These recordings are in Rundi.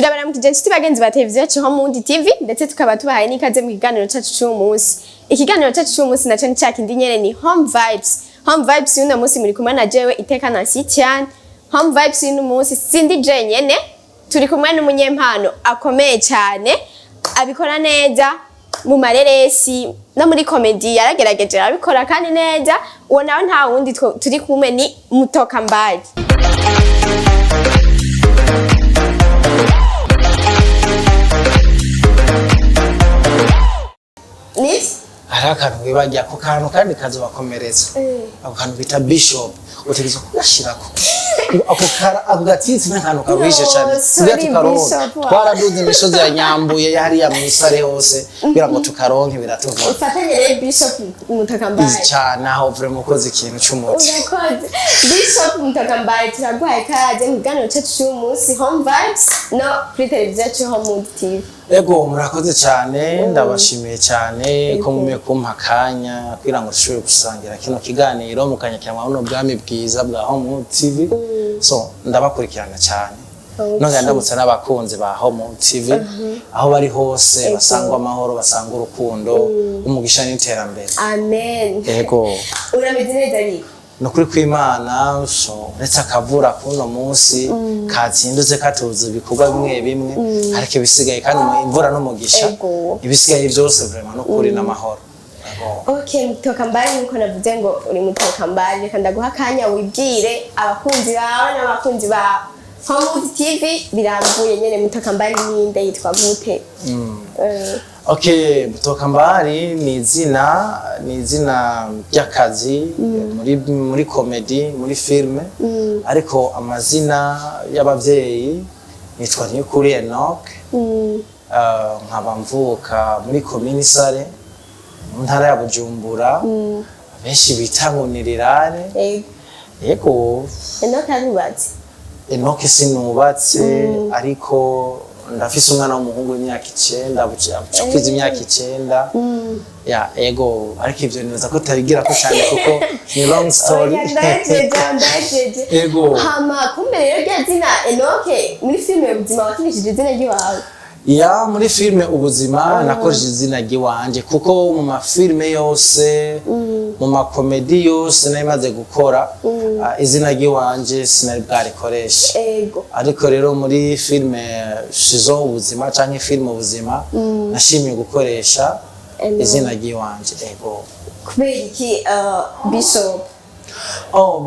Turabaramukije inshuti bagenzi ba televiziyo yacu HOMEWOOD TV ndetse tukaba tubahaye n'ikaze mu kiganiro cyacu cy'uyu munsi. Ikiganiro cyacu cy'uyu munsi naco ni cyakindi nyene ni Home Vibes. Home Vibes y'uno munsi muri kumwe na jewe iteka Nancy cyane. Home Vibes y'uno munsi sindi je nyene turi kumwe n'umunyempano akomeye cyane abikora neza mu mareresi no muri comedy yaragerageje abikora kandi neza uwo nawe nta wundi turi kumwe ni MUTOKAMBARI. Haraka wibajya ko kantu kandi kazobakomereza. Ako kantu bita bishop utegezo kugashirako. Ako kara agatitsi n'akantu karuhishe cyane. Kugira tukaronka. Twaraduze imisozi ya Nyambuye yari ya Misare hose kugira ngo tukaronke biratuva. Ufatanye rero bishop MUTOKAMBARI. Cyane aho vraiment ukoze ikintu cy'umuti. Urakoze. Bishop MUTOKAMBARI turaguhaye kaje mu kiganiro cyacu cy'umunsi Home Vibes no kuri televiziyo yacu HOMEWOOD TV. Ego murakoze cyane ndabashimiye cyane ko mume kumpakanya kugira ngo dushobore gusangira kino kiganiro mukanyakirwa no bwami bwiza bwa HOMEWOOD TV. So ndabakurikirana cyane. Nonga ndamutse n'abakunzi ba HOMEWOOD TV aho bari hose basangwa amahoro basanga urukundo umugisha n'iterambere. Amen. Ego. Urameze neza ariko. Nukuri kw'Imana so ndetse akavura kuno munsi katsinduze katuza ibikorwa bimwe bimwe ariko bisigaye kandi imvura n'umugisha ibisigaye byose vraiment nukuri n'amahoro. Okay, MUTOKAMBARI niko navuze ngo uri MUTOKAMBARI reka ndaguha kanya wibwire abakunzi bawe n'abakunzi ba HOMEWOOD TV birambuye nyene MUTOKAMBARI ninde yitwa gute? Okay, MUTOKAMBARI ni izina ry'akazi muri comedy muri filme ariko amazina y'abavyeyi nitwa Nyukuri Enoch nkaba mvuka muri commune Sare mu ntara ya Bujumbura benshi bita ngo nirirare yego Enoch arubatse Enoch sinubatse ariko ndafise umwana w'umuhungu w'imyaka 9 bucakwiza imyaka 9 ya ego ariko ivyo nibaza ko tabigira ko cyane kuko ni long story ego hama kumbe rero ryazina Enoch muri filme ubuzima wakinishije izina ry'iwawe ya muri filme ubuzima nakoresheje izina ry'iwanje kuko mu mafilme yose mu makomedi yose narimaze gukora izina ry'iwanje sinari bwarikoresha ariko rero muri filme shizo ubuzima canke filme ubuzima nashimiye gukoresha izina ry'iwanje ego kubera iki Bishop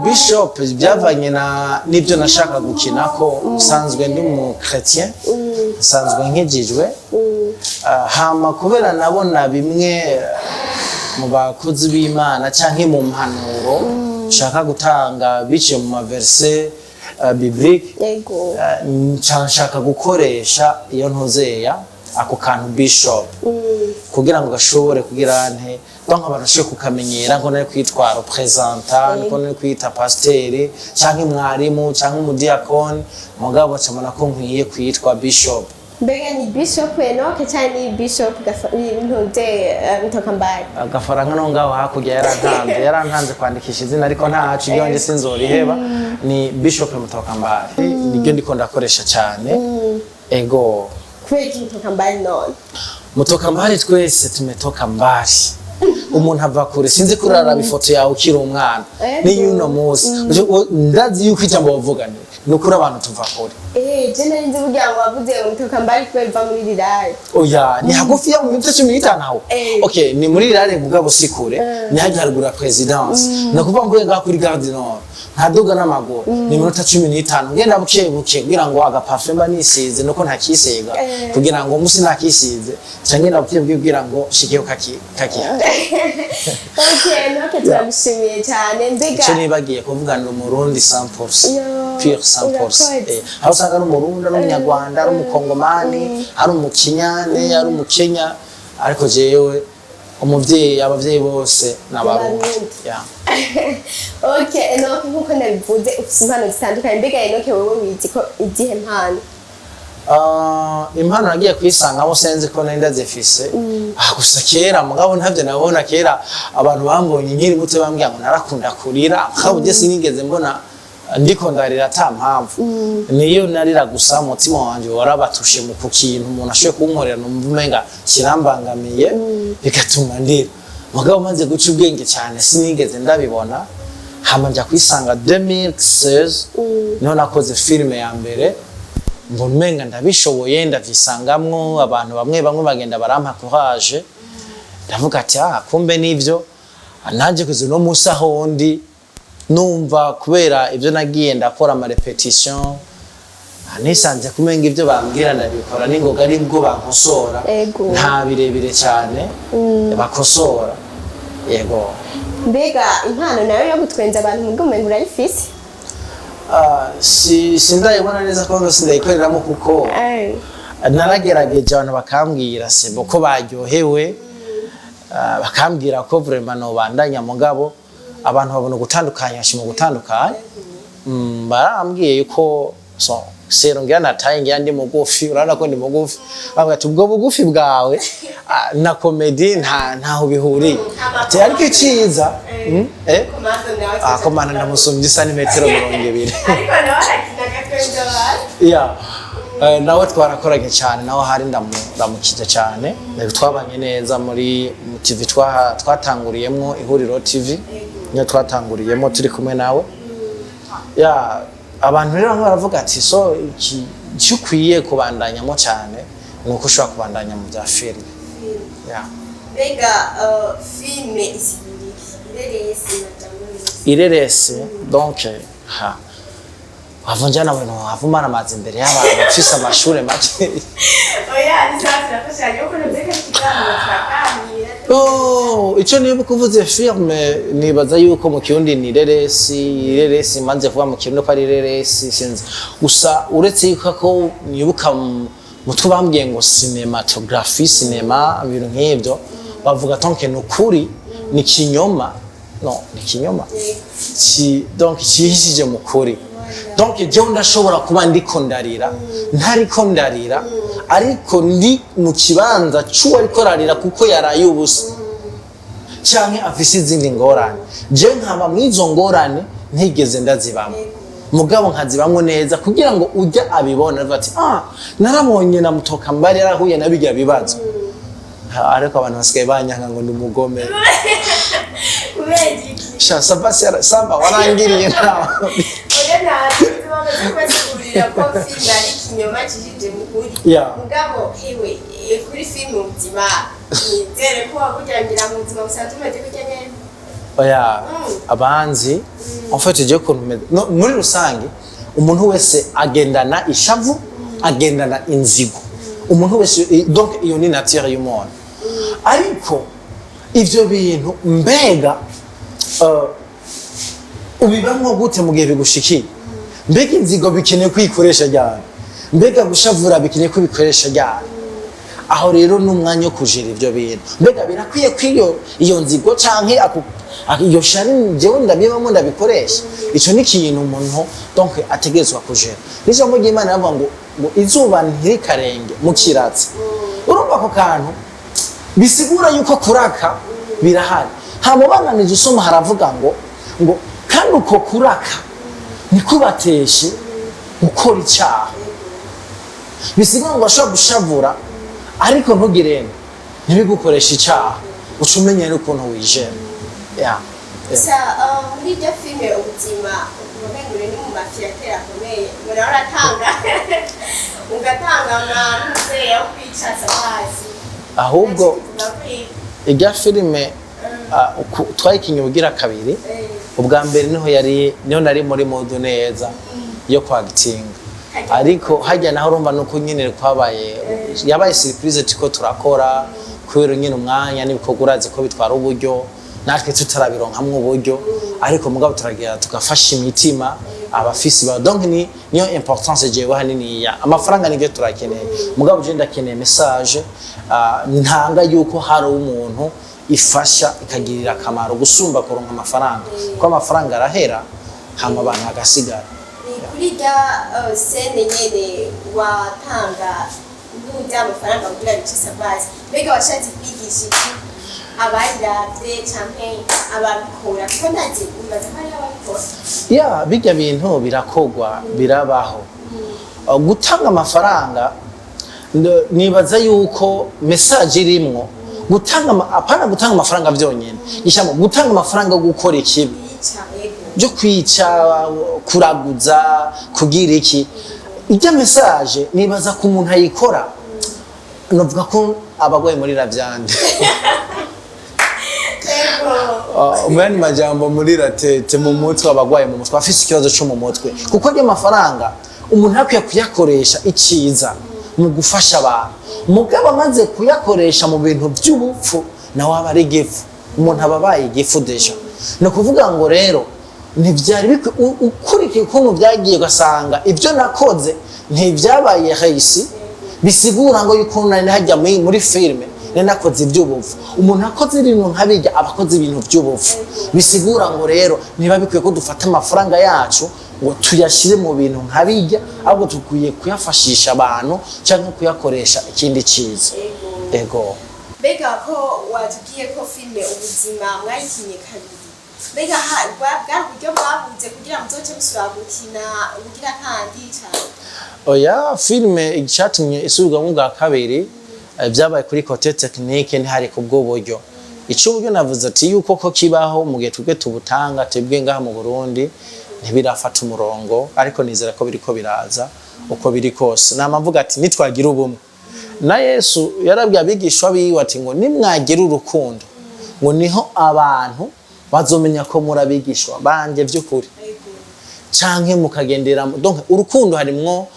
Bishop byavanye nibyo nashaka gukina ko usanzwe ndi mu chrétien usanzwe nkijijwe hama kubera nabona bimwe mu bakozi b'Imana canke mu mpanuro nshaka gutanga biciye mu maverse biblique nshaka gukoresha iyo ntuzeya ako kantu Bishop kugira ngo gashobore kugira nte donc abantu shaka kukamenyera ngo nayo kwitwara representant ngo nayo kwita pasteur canke mwarimu canke umudiakon mugabo camana ko nkwiye kwitwa Bishop. Mbega ni Bishop Enoch cyane ni Bishop ntuze MUTOKAMBARI agafaranga no ngaho hakurya yarantanze kwandikisha izina ariko ntacu byonje sinzoriheba ni Bishop MUTOKAMBARI nibyo ndiko ndakoresha cyane ego kweki MUTOKAMBARI none MUTOKAMBARI twese tumetoka mbali umuntu ava kure sinzi kurara bifoto yawe ukiri umwana ni yuno munsi ndazi yuko ijambo bavugana nukuri abantu tuva kure je nari nzi burya ngo wavuze MUTOKAMBARI kweva muri rirare oya ni hagufi ya mu minota 15 naho okay ni muri rirare mugabo sikure ni hajarugura presidence nakuvuga ngo nga kuri Gare du Nord ntaduga n'amaguru ni minota 15 ngenda buke kugira ngo agaparfum nisize nuko ntakisega kugira ngo musi nakisize canke ndabwibwira ngo shikiyo kaki okay noke turabishimiye cyane mbega cyo nibagiye kuvugana umurundi 100% pure 100% aho usanga n'umurundi n'umunyarwanda ari umukongomani ari umukinyane ari umukenya ariko jewe abavyeyi bose n'abarundi okay Enoch nkuko nabivuze ufite impano zitandukanye mbega Enoch wewe wizi ko igihe mpano impano nagiye kwisangamo senze ko nenda zifise gusa kera mugabo ntavyo nabona kera abantu bambonye nkiri muto bambwiye ngo narakunda kurira kabuje sinigeze mbona ndiko ndarira ata mpamvu niyo narira gusa umutima wanje warabatushe mu kukintu umuntu ashoye kunkorera numva umenga kirambangamiye bigatuma ndira mugabo maze guca ubwenge cyane sinigeze ndabibona hama nja kwisanga 2016 niho nakoze filime ya mbere mbona umenga ndabishoboye ndavyisangamwo abantu bamwe bagenda barampa courage ndavuga ati kumbe nivyo nanje kuzi no musa hondi numva kubera ibyo nagiye ndakora ama repetition nisanze kumenga ibyo bambwira ndabikora ningoga nibwo bankosora nta birebire cyane bakosora yego mbega impano nayo yo gutwenza abantu mu bw'umenye urayifise sindayibona neza ko sindayikoreramo kuko naragerageje abantu bakambwira se ko baryohewe bakambwira ko vraiment no bandanya mugabo abantu babona gutandukanya ashimo gutandukanya barambwiye yuko sero ngira nataye ngira ndi mugufi urana ko ndi mugufi bavuga ati ubwo bugufi bwawe na comedy ntaho bihuriye ati ariko iciza komanda ndamusumbye santimetero 200 ariko nawe arakinaga kwenza nawe twarakoranye cyane nawe hari ndamukije cyane twabanye neza muri TV twatanguriyemo ihuriro TV niyo twatanguriyemo turi kumwe nawe abantu rero baravuga ati so ikikwiye kubandanyamo cyane nuko ushobora kubandanya mu bya filime mbega filime ireresi donc wavunjana abantu havumana amazi imbere y'abantu bafise amashuri make icyo niba kuvuze filme nibaza yuko mu kirundi ni ireresi manze kuva mu kirundi ko ari ireresi sinzi gusa uretse yuko ko nibuka mutwe bambwiye ngo cinematography cinema ibintu nk'ibyo bavuga tonke nukuri ni kinyoma ni kinyoma donc kihishije mu kuri donc jewe ndashobora kuba ndiko ndarira ntariko ndarira ariko ndi mu kibanza cy'uwo ariko rarira kuko yaraye ubusa canke afise izindi ngorane je nkaba mwizo ngorane ntigeze ndazibamo mugabo nkazibamwe neza kugira ngo ujya abibona ati narabonye na MUTOKAMBARI yarahuye nabigira bibazo ariko abantu basigaye banyanga ngo ndi umugome saba warangiriye nawe mugabo hewe kuri filime ubuzima nizere ko wakugirangira mu buzima busanzwe umeze gutya neza abanzi en fait je kuntu muri rusange umuntu wese agendana ishavu agendana inzigo umuntu wese donc iyo ni nature y'umuntu ariko ivyo bintu mbega ubibamwo gute mu gihe bigushikiye mbega inzigo bikeneye kwikoresha ryari mbega gushavura bikeneye kubikoresha ryari aho rero n'umwanya wo kujera ivyo bintu mbega birakwiye kwiyo iyo nzigo canke iyo shari jewe ndabibamo ndabikoresha ico ni ikintu umuntu donc ategerezwa kujera n'ijambo ry'Imana ravuga ngo izuba ntirikarenge mu kiratsi urumva ko kantu bisigura yuko kuraka birahari hamubananije usoma haravuga ngo kandi uko kuraka nikubateshe gukora icyaha bisigura ngo ashobora gushavura ariko ntugirene ntibigukoresha icyaha uca umenyere ukuntu wijena muri iryo filime ubuzima ubumengure ni mu mafiyateri akomeye muraba uratanga ugatanga n'umuzeya wo kwicaza amazi ahubwo irya filime twayikinye ubugira kabiri ubwa mbere niho nari muri mode neza yo kwagitinga ariko hajya naho urumva nuko nyine kwabaye yabaye surprise tiko turakora kubera nyine umwanya n'ibikorwa urazi ko bitwara uburyo natwe tutarabironkamwe uburyo ariko mugabo turagira tugafasha imitima abafisi ba donc niyo importance jewe hanini ya amafaranga nibyo turakeneye mugabo je ndakeneye message ntanga yuko hari umuntu ifasha ikagirira akamaro gusumba kuronka amafaranga ko amafaranga arahera hama abantu agasigara kuri rya sene nyene watanga n'ujya amafaranga kugira bice sabazi mbega washatse kwigisha iki abayiravye canke ababikora kuko ndazi umaze ko ari ababikora ya bijya bintu birakogwa birabaho gutanga amafaranga nibaza yuko message irimwo gutanga apana gutanga amafaranga byonyene gishamo gutanga amafaranga gukora ikibi byo kwica kuraguza kugira iki ijya message nibaza ko umuntu ayikora novuga ko abagwaye muri ravyande umwanya majambo muri ratete mu mutwe abagwaye mu mutwe afise ikibazo cyo mu mutwe kuko ari amafaranga umuntu akwiye kuyakoresha iciza mu gufasha abantu mugabo amaze kuyakoresha mu bintu by'ubupfu nawe aba ari gifu umuntu ababaye igifu deja no kuvuga ngo rero ntibyari ukurikiye ukuntu byagiye ugasanga ibyo nakoze ntibyabaye hasi bisigura ngo yuko nari hajya muri filime nakoze iby'ubupfu umuntu akoze ibintu nkabijya abakoze ibintu by'ubupfu bisigura ngo rero niba bikwiye ko dufata amafaranga yacu ngo tuyashyire mu bintu nkabijya ahubwo tukwiye kuyafashisha abantu cyangwa kuyakoresha ikindi cyiza ego mbega ko watubwiye ko filime ubuzima mwayikinye kabiri mbega bwa buryo bwabuze kugira ngo muzoce musubira gukina ubugira kandi cyane oya filime icyatumye isubirwamo bwa kabiri byabaye kuri kote tekinike ntihari kubwo buryo icyo uburyo navuze ati yuko ko kibaho mu gihe twebwe tubutanga twebwe ngaha mu Burundi ntibirafata umurongo ariko nizera ko biriko biraza uko biri kose nama mvuga ati nitwagira ubumwe na Yesu yarabwiye abigishwa biwe ati ngo nimwagira urukundo ngo niho abantu bazomenya ko muri abigishwa banje by'ukuri canke mukagendera donc urukundo harimwo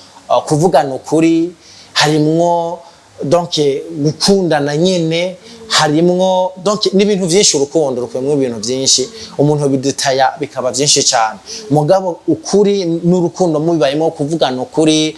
kuvugana ukuri harimwo donc gukundana nyene harimwo donc n'ibintu byinshi urukundo rukwemwe ibintu byinshi umuntu bidetaya bikaba byinshi cyane mugabo ukuri n'urukundo mubibayemo kuvugana ukuri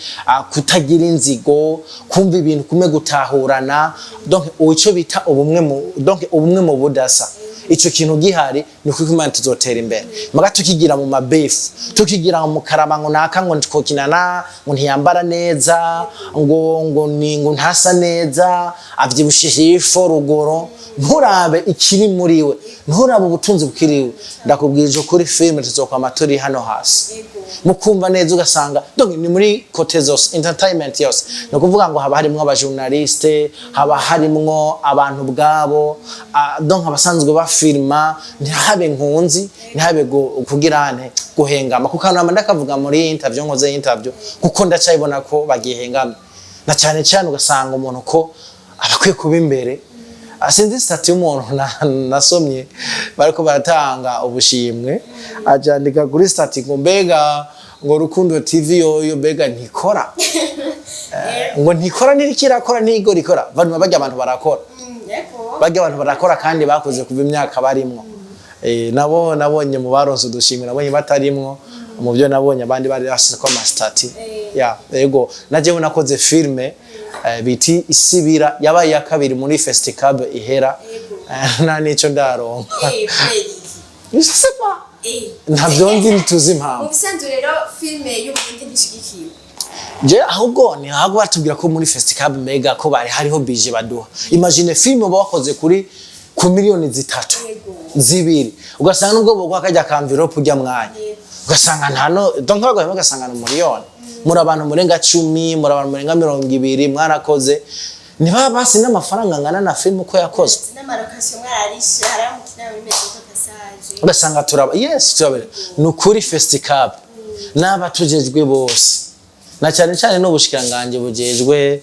kutagira inzigo kumva ibintu kume gutahurana donc uco bita ubumwe mu budasa ico kintu gihari ni uko Imana tuzotera imbere maga tukigira mu mabefu tukigira mu karabango naka ngo twokinana ngo ntiyambara neza ngo ntasa neza avyibushiye ifo rugoro nturabe ikiri muri we nturabe ubutunzi bukiriwe ndakubwije kuri filime tuzokwama turi hano hasi mukumva neza ugasanga donc ni muri kote zose entertainment yose no kuvuga ngo haba harimwo abajournaliste haba harimwo abantu bwabo donc abasanzwe bafilma ntihabe nkunzi ntihabe kugirane guhengama kuko hano ndakavuga muri interview nkoze interview kuko ndacayibona ko bagihengama na cyane cyane ugasanga umuntu ko abakwiye kuba imbere asinzi stati y'umuntu nasomye bariko baratanga ubushimwe ajandika kuri stati ngo mbega ngo Rukundo TV yo mbega ntikora ngo ntikora nirikirakora ntigo rikora vanwa bajya abantu barakora bajya abantu barakora kandi bakoze kuva imyaka barimwo nabonye mu baronse udushimwe nabonye batarimwo mu byo nabonye abandi bari basize ko amastati yego najewe nakoze filme biti isibira yabaye ya kabiri muri festival ihera na nico ndaronka Yusufa ntabyo nzi nituzi impamvu ubisanzwe rero filme y'ubundi nishikiye je ahubwo ni ahubwo batubwira ko muri festival mega ko bari hariho budget baduha imagine filme bakoze kuri ku miliyoni 3 zibiri ugasanga nubwo bwo kajya ka envelope ujya mwanya ugasanga ntano donc bagahema ugasanga no miliyoni muri abantu murenga 10 muri abantu murenga 200 mwarakoze niba basi n'amafaranga ngana na film uko yakozwe n'amarokasiyo mwararishe haramukina bimeze ko passage ugasanga turaba yes turabere nukuri festival n'abatujejwe bose na cyane cyane n'ubushikiranganje bujejwe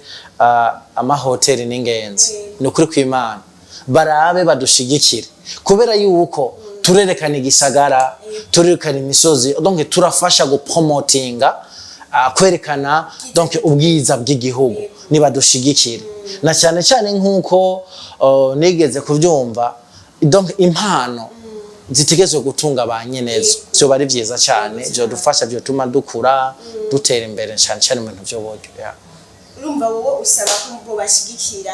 amahoteli n'ingenzi nukuri kw'Imana barabe badushigikire kubera yuko turerekana igisagara turerekana imisozi donc turafasha gupromotinga kwerekana donc ubwiza bw'igihugu niba dushigikire na cyane cyane nkuko nigeze kuvyumva donc impano zitegezwe gutunga abanyenezo cyo bari byiza cyane byo dufasha byo tuma dukura dutera imbere cyane cyane mu bintu byo buryo urumva wowe usaba ko bashigikira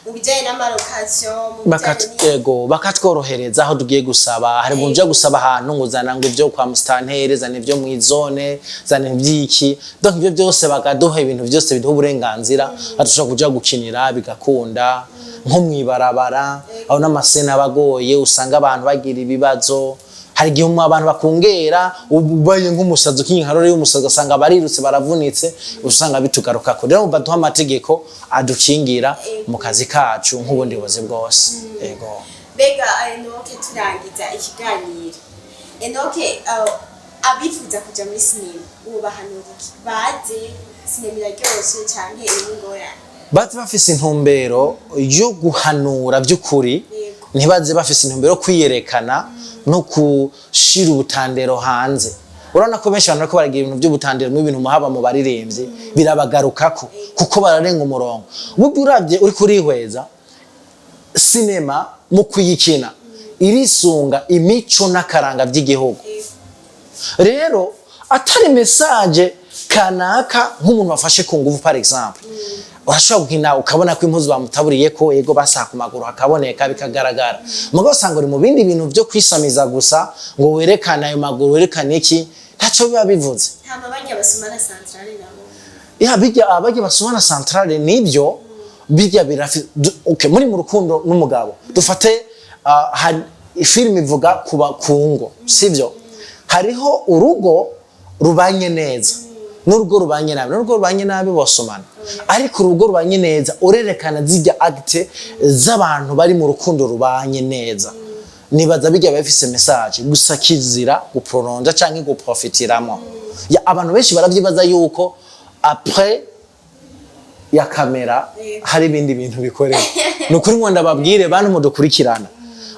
ubijyanye n'amarokasiyo bakatego bakatworohereza aho tugiye gusaba hari mu byo gusaba ahantu ngo uzana ngo ibyo kwa mustantere zana ibyo mu izone zana ibyiki donc ibyo byose bakaduha ibintu byose biduha uburenganzira atushobora kuja gukinira bigakunda nko mwibarabara aho n'amasena abagoye usanga abantu bagira ibibazo hari gihe abantu bakungera ubaye nk'umusazi kinkarore y'umusazi asanga barirutse baravunitse usanga bitugaruka ko rero baduha amategeko adukingira mu kazi kacu nk'ubundi buze bwose yego bega Enoke turangiza ikiganiro Enoke abifuza kuja muri sinema ubahanura baze sinema iraryoshe canke ingorane baze bafise intumbero yo guhanura by'ukuri ntibaze bafise intumbero kwiyerekana no kushira ubutandero hanze urabona ko benshi abantu ko baragira ibintu by'ubutandero mu bintu muhaba mu baririmbye birabagarukako kuko bararenga umurongo buryo uravye uri kurihweza sinema mu kuyikina irisunga imico n'akaranga by'igihugu rero atari message kanaka nk'umuntu wafashe ku nguvu par exemple urashobora gukina ukabona ko impuzu bamutaburiye ko yego basaka maguru akaboneka bikagaragara mugabo usanga uri mu bindi bintu byo kwisamiza gusa ngo werekana ayo maguru werekane iki ntaco biba bivuze hama bajya basomana centrale nabo bijya abajya basomana centrale nibyo bijya birafi okay muri mu rukundo n'umugabo dufate film ivuga kuba kungo sivyo hariho urugo rubanye neza n'urugo rubanye nabi n'urugo rubanye nabi bosomana ariko urugo rubanye neza urerekana zijya acte z'abantu bari mu rukundo rubanye neza nibaza bijya bafise message gusa kizira guprolonga canke guprofitiramo ya abantu benshi baravyibaza yuko après ya kamera hari ibindi bintu bikorera nukuri ngo ndababwire bantu mudukurikirana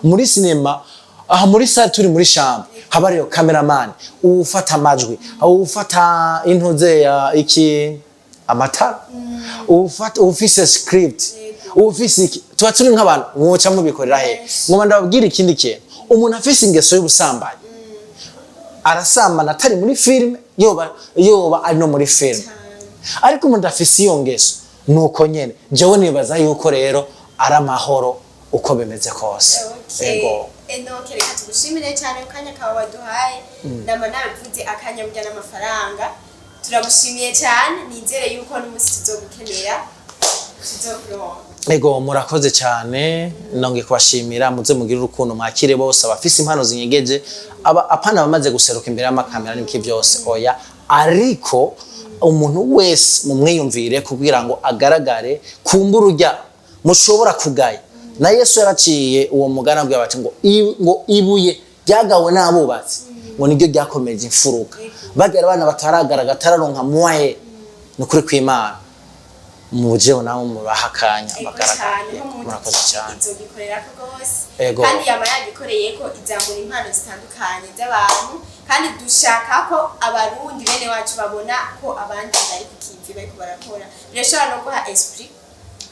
muri sinema aha muri salle turi muri chambre habariyo cameraman ufata amajwi ufata intuze ya iki amatara ufata ufise script ufise tuba turi nk'abantu mwoca mubikorera he ngoma ndababwira ikindi kintu umuntu afise ingeso y'ubusambanyi arasambana atari muri film yoba ari no muri film ariko umuntu afise iyo ngeso nuko nyene jewe nibaza yuko rero ari amahoro uko bimeze kose yego Enoke reka tugushimire cyane ukanya kawe waduhaye nama nabivuze akanya burya n'amafaranga turagushimiye cyane nizere yuko n'umusi tuzogukenera tuzokuronka yego murakoze cyane nonge kubashimira muze mugira urukundo mwakire bose abafise impano zinyegeje apana bamaze guseruka imbere y'amakamera n'ibiki byose oya ariko umuntu wese mumwiyumvire kugira ngo agaragare kumbura urya mushobora kugaya na Yesu yaraciye uwo mugana bwa bati ngo ibuye ryagawe n'abubatsi ngo niryo ryakomeje imfuruka bagera abana bataragaragara tararonka mwaye nukuri kw'Imana mujeho nawo mubahakanya bagaragara murakoze cyane izogikorera ko gose kandi yama yagikoreye ko izamura impano zitandukanye z'abantu kandi dushaka ko abarundi bene wacu babona ko abandi bari kukivi bari barakora birashobora no guha esprit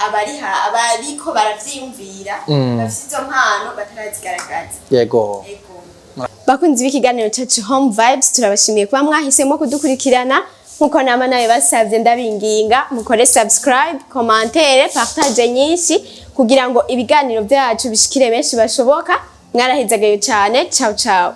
abariko baravyiyumvira bafite izo mpano batarazigaragaza yego bakunzi b'ikiganiro cyacu Home Vibes turabashimiye kuba mwahisemo kudukurikirana nkuko nama nawe basavye ndabinginga mukore subscribe commentaire partage nyinshi kugira ngo ibiganiro byacu bishikire benshi bashoboka mwarahezagayo cyane ciao ciao